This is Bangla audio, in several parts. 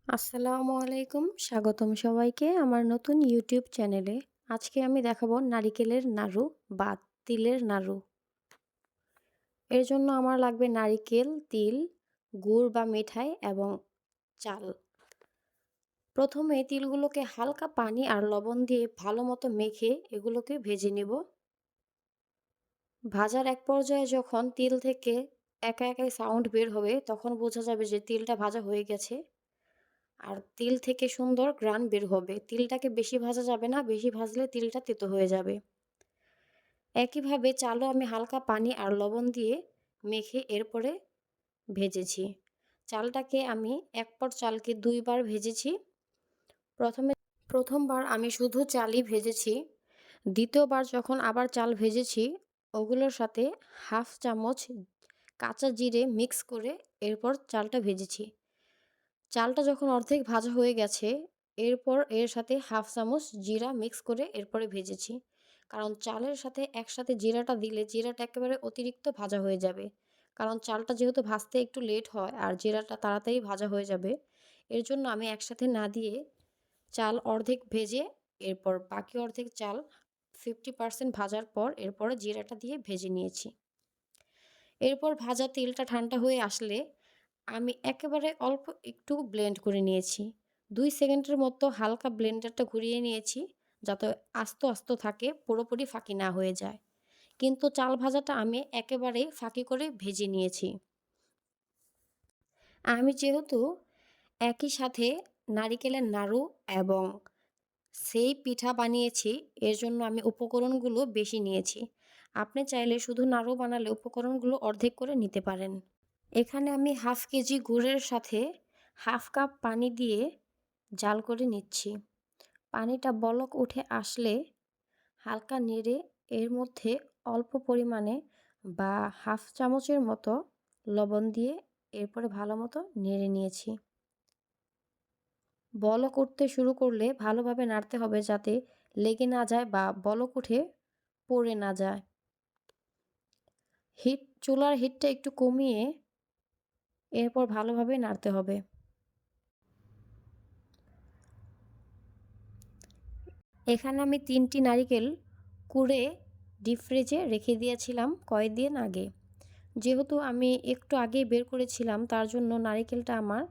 আসসালামু আলাইকুম। স্বাগতম সবাইকে আমার নতুন ইউটিউব চ্যানেলে। আজকে আমি দেখাবো নারিকেলের নাড়ু বা তিলের নাড়ু। এর জন্য আমার লাগবে নারিকেল, তিল, গুড় বা মিঠাই এবং চাল। প্রথমে তিলগুলোকে হালকা পানি আর লবণ দিয়ে ভালো মতো মেখে এগুলোকে ভেজে নিব। ভাজার এক পর্যায়ে যখন তিল থেকে একা একাই সাউন্ড বের হবে তখন বোঝা যাবে যে তিলটা ভাজা হয়ে গেছে। আর তিল থেকে সুন্দর ঘ্রাণ বের হবে। তিলটাকে বেশি ভাজা যাবে না, বেশি ভাজলে তিলটা তেতো হয়ে যাবে। একইভাবে চালও আমি হালকা পানি আর লবণ দিয়ে মেখে এরপরে ভেজেছি। চালটাকে আমি এক পট চালকে ২ বার ভেজেছি। প্রথমে প্রথমবার আমি শুধু চালই ভেজেছি। দ্বিতীয়বার যখন আবার চাল ভেজেছি, ওগুলোর সাথে হাফ চামচ কাঁচা জিরে মিক্স করে এরপর চালটা ভেজেছি। চালটা যখন অর্ধেক ভাজা হয়ে গেছে, এরপর এর সাথে হাফ চামচ জিরা মিক্স করে এরপরে ভেজেছি। কারণ চালের সাথে একসাথে জিরাটা দিলে জিরাটা একেবারে অতিরিক্ত ভাজা হয়ে যাবে। কারণ চালটা যেহেতু ভাজতে একটু লেট হয় আর জিরাটা তাড়াতাড়ি ভাজা হয়ে যাবে। এর জন্য আমি একসাথে না দিয়ে চাল অর্ধেক ভেজে এরপর বাকি অর্ধেক চাল 50% ভাজার পর এরপরে জিরাটা দিয়ে ভেজে নিয়েছি। এরপর ভাজা তেলটা ঠান্ডা হয়ে আসলে আমি একেবারে অল্প একটু ব্লেন্ড করে নিয়েছি। ২ সেকেন্ডের মতো হালকা ব্লেন্ডারটা ঘুরিয়ে নিয়েছি যাতে আস্ত আস্ত থাকে, পুরোপুরি ফাঁকি না হয়ে যায়। কিন্তু চাল ভাজাটা আমি একেবারেই ফাঁকি করে ভেজে নিয়েছি। আমি যেহেতু একই সাথে নারিকেলের নাড়ু এবং সেই পিঠা বানিয়েছি, এর জন্য আমি উপকরণগুলো বেশি নিয়েছি। আপনি চাইলে শুধু নাড়ু বানালে উপকরণগুলো অর্ধেক করে নিতে পারেন। এখানে আমি হাফ কেজি গুড়ের সাথে হাফ কাপ পানি দিয়ে জাল করে নিচ্ছি। পানিটা বলক উঠে আসলে হালকা নেড়ে এর মধ্যে অল্প পরিমাণে বা হাফ চামচের মতো লবণ দিয়ে এরপরে ভালো মতো নেড়ে নিয়েছি। বলক উঠতে শুরু করলে ভালোভাবে নাড়তে হবে যাতে লেগে না যায় বা বলক উঠে পড়ে না যায়। চুলার হিটটা একটু কমিয়ে এরপর ভালোভাবে নাড়তে হবে। এখানে আমি ৩টি নারিকেল কুড়ে ডিপ ফ্রিজে রেখে দিয়েছিলাম কয়েকদিন আগে। যেহেতু আমি একটু আগেই বের করেছিলাম তার জন্য নারিকেলটা আমার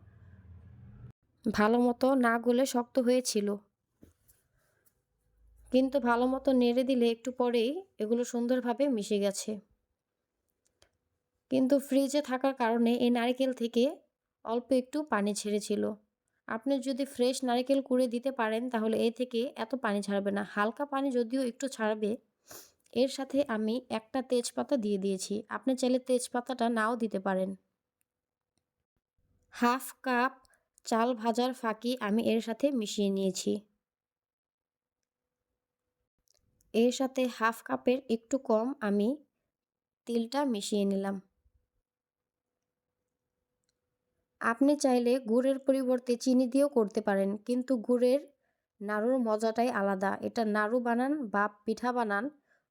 ভালো মতো না গলে শক্ত হয়েছিল। কিন্তু ভালো মতো নেড়ে দিলে একটু পরেই এগুলো সুন্দরভাবে মিশে গেছে। কিন্তু ফ্রিজে থাকার কারণে এই নারিকেল থেকে অল্প একটু পানি ছেড়েছিল। আপনি যদি ফ্রেশ নারিকেল কুড়ে দিতে পারেন তাহলে এ থেকে এত পানি ছাড়বে না। হালকা পানি যদিও একটু ছাড়বে। এর সাথে আমি একটা তেজপাতা দিয়ে দিয়েছি। আপনি চাইলে তেজপাতাটা নাও দিতে পারেন। হাফ কাপ চাল ভাজার ফাঁকি আমি এর সাথে মিশিয়ে নিয়েছি। এর সাথে হাফ কাপের একটু কম আমি তিলটা মিশিয়ে নিলাম। আপনি চাইলে গুড়ের পরিবর্তে চিনি দিয়েও করতে পারেন, কিন্তু গুড়ের নাড়ুর মজাটাই আলাদা। এটা নাড়ু বানান বা পিঠা বানান,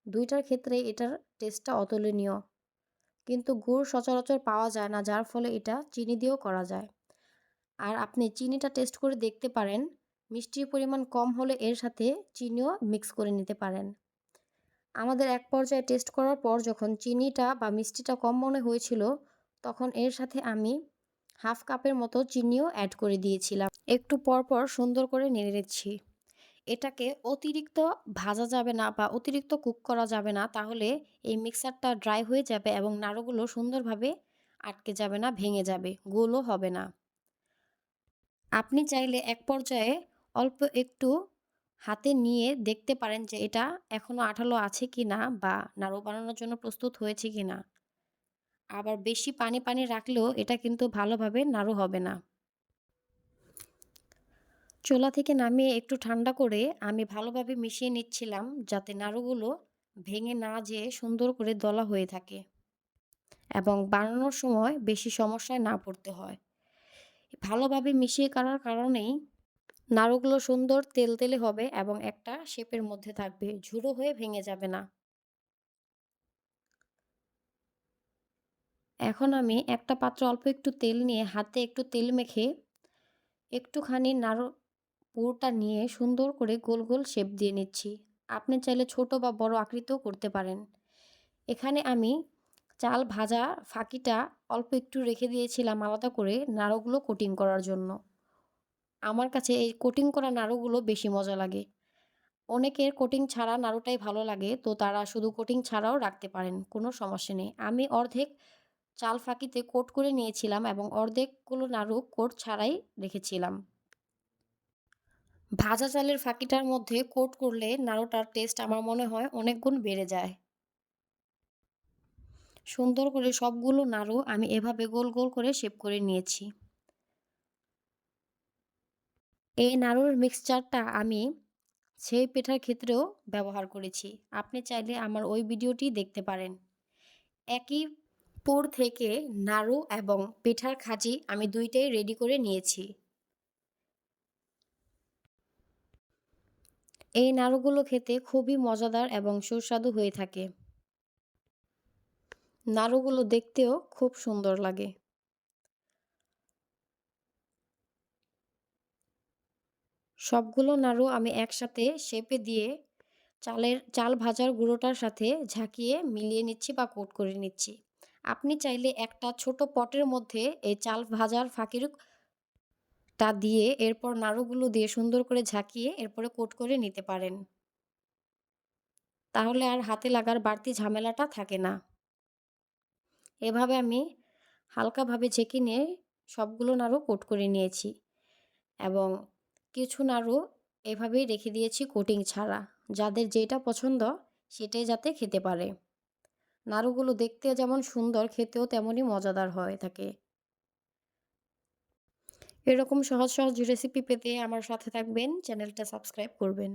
২টার ক্ষেত্রেই এটার টেস্টটা অতুলনীয়। কিন্তু গুড় সচরাচর পাওয়া যায় না, যার ফলে এটা চিনি দিয়েও করা যায়। আর আপনি চিনিটা টেস্ট করে দেখতে পারেন, মিষ্টির পরিমাণ কম হলে এর সাথে চিনিও মিক্স করে নিতে পারেন। আমাদের এক পর্যায়ে টেস্ট করার পর যখন চিনিটা বা মিষ্টিটা কম মনে হয়েছিল, তখন এর সাথে আমি হাফ কাপের মতো চিনিও অ্যাড করে দিয়েছিলাম। একটু পরপর সুন্দর করে নেড়ে নিচ্ছি। এটাকে অতিরিক্ত ভাজা যাবে না বা অতিরিক্ত কুক করা যাবে না, তাহলে এই মিক্সারটা ড্রাই হয়ে যাবে এবং নাড়ুগুলো সুন্দরভাবে আটকে যাবে না, ভেঙে যাবে, গোলও হবে না। আপনি চাইলে এক পর্যায়ে অল্প একটু হাতে নিয়ে দেখতে পারেন যে এটা এখনো আঠালো আছে কিনা বা নাড়ু বানানোর জন্য প্রস্তুত হয়েছে কিনা। আবার বেশি পানি পানি রাখলেও এটা কিন্তু ভালোভাবে নাড়ু হবে না। চুলা থেকে নামিয়ে একটু ঠান্ডা করে আমি ভালোভাবে মিশিয়ে নিচ্ছিলাম যাতে নাড়ুগুলো ভেঙে না যেয়ে সুন্দর করে দলা হয়ে থাকে এবং বানানোর সময় বেশি সমস্যায় না পড়তে হয়। ভালোভাবে মিশিয়ে করার কারণেই নাড়ুগুলো সুন্দর তেলতেলে হবে এবং একটা শেপের মধ্যে থাকবে, ঝুরো হয়ে ভেঙে যাবে না। এখন আমি একটা পাত্রে অল্প একটু তেল নিয়ে হাতে একটু তেল মেখে একটুখানি নাড়ু পুরটা নিয়ে সুন্দর করে গোল গোল শেপ দিয়ে নিচ্ছি। আপনি চাইলে ছোট বা বড় আকৃতিও করতে পারেন। এখানে আমি চাল ভাজা ফাঁকিটা অল্প একটু রেখে দিয়েছিলাম আলাদা করে নাড়ুগুলো কোটিং করার জন্য। আমার কাছে এই কোটিং করা নাড়ুগুলো বেশি মজা লাগে। অনেকের কোটিং ছাড়া নাড়ুটাই ভালো লাগে, তো তারা শুধু কোটিং ছাড়াও রাখতে পারেন, কোনো সমস্যা নেই। আমি অর্ধেক চাল ফাঁকিতে কোট করে নিয়েছিলাম এবং অর্ধেকগুলো নাড়ু কোট ছাড়াই রেখেছিলাম। ভাজা চালের ফাঁকিটার মধ্যে কোট করলে নাড়ুটার টেস্ট আমার মনে হয় অনেক গুণ বেড়ে যায়। সুন্দর করে সবগুলো নাড়ু আমি এভাবে গোল গোল করে শেপ করে নিয়েছি। এই নাড়ুর মিক্সচারটা আমি সেই পিঠার ক্ষেত্রেও ব্যবহার করেছি। আপনি চাইলে আমার ওই ভিডিওটি দেখতে পারেন। একই পুর থেকে নাড়ু এবং পিঠার খাঁজি আমি দুইটাই রেডি করে নিয়েছি। এই নাড়ুগুলো খেতে খুবই মজাদার এবং সুস্বাদু হয়ে থাকে। নাড়ুগুলো দেখতেও খুব সুন্দর লাগে। সবগুলো নাড়ু আমি একসাথে শেপে দিয়ে চাল ভাজার গুঁড়োটার সাথে ঝাঁকিয়ে মিলিয়ে নিচ্ছি বা কোট করে নিচ্ছি। আপনি চাইলে একটা ছোট পটের মধ্যে এই চাল ভাজার ফাঁকিটা দিয়ে এরপর নাড়ুগুলো দিয়ে সুন্দর করে ঝাঁকিয়ে এরপরে কোট করে নিতে পারেন। তাহলে আর হাতে লাগার বাড়তি ঝামেলাটা থাকে না। এভাবে আমি হালকাভাবে ছেঁকে নিয়ে সবগুলো নাড়ু কোট করে নিয়েছি এবং কিছু নাড়ু এভাবেই রেখে দিয়েছি কোটিং ছাড়া। যাদের যেটা পছন্দ সেটাই যাতে খেতে পারে। নাড়ুগুলো দেখতে যেমন সুন্দর, খেতেও তেমনই মজাদার হয়ে থাকে। এরকম সহজ সহজ রেসিপি পেতে আমার সাথে থাকবেন, চ্যানেলটা সাবস্ক্রাইব করবেন।